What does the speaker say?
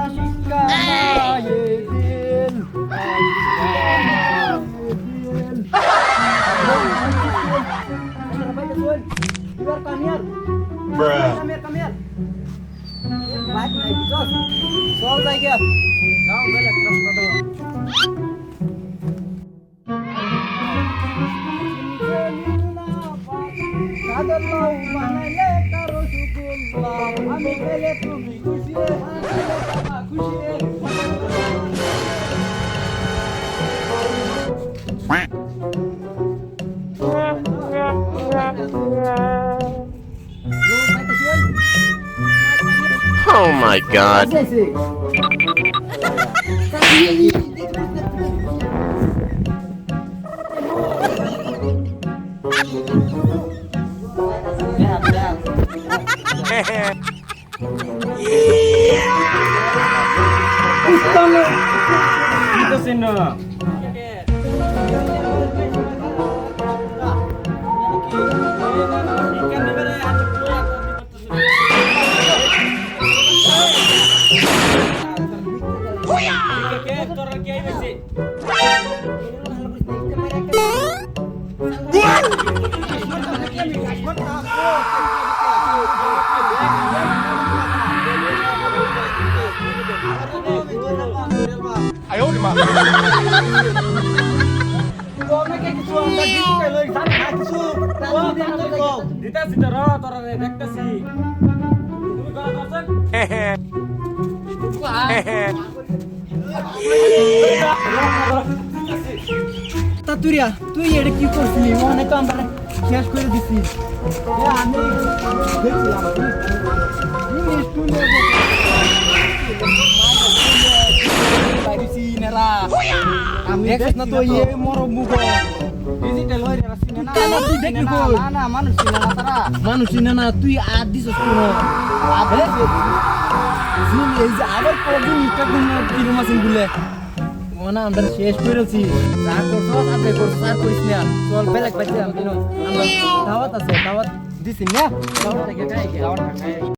আশিকা দিল come here. Bruh. Come here. Baik, naik jos. Soal lagi. Now, balik terus ke Kadallah manale karo syukurlah ami kale tumi khushi Oh my god. Itu sini. Ayo di mana? Dita sidara torare dektasi. তুমি গলা করছেন? তাতুরিয়া তুই এটা কি করছিলি মনে তো আমরা শেষ করে দিছিস আমি দেখছিলাম তুমি স্টুডেন্ট আমি দেখ না তো ইয়ে মরো মুগো ডিজিটাল হই রে সিনে না তুই দেখবি না না মানুষ সিনে না তারা মানুষ সিনে না তুই আর দিছস কোন আবে জিন এই যে আবার কোন ইটা কোন কিলো মাসিন গুলে মনা আমরা শেষ করেছি যা করছো আপনি করছ আর কইছ না চল বেলেক বাইতে আমরা দাওয়াত আছে দাওয়াত দিছি না দাওয়াত থেকে খাই দাওয়াত খাই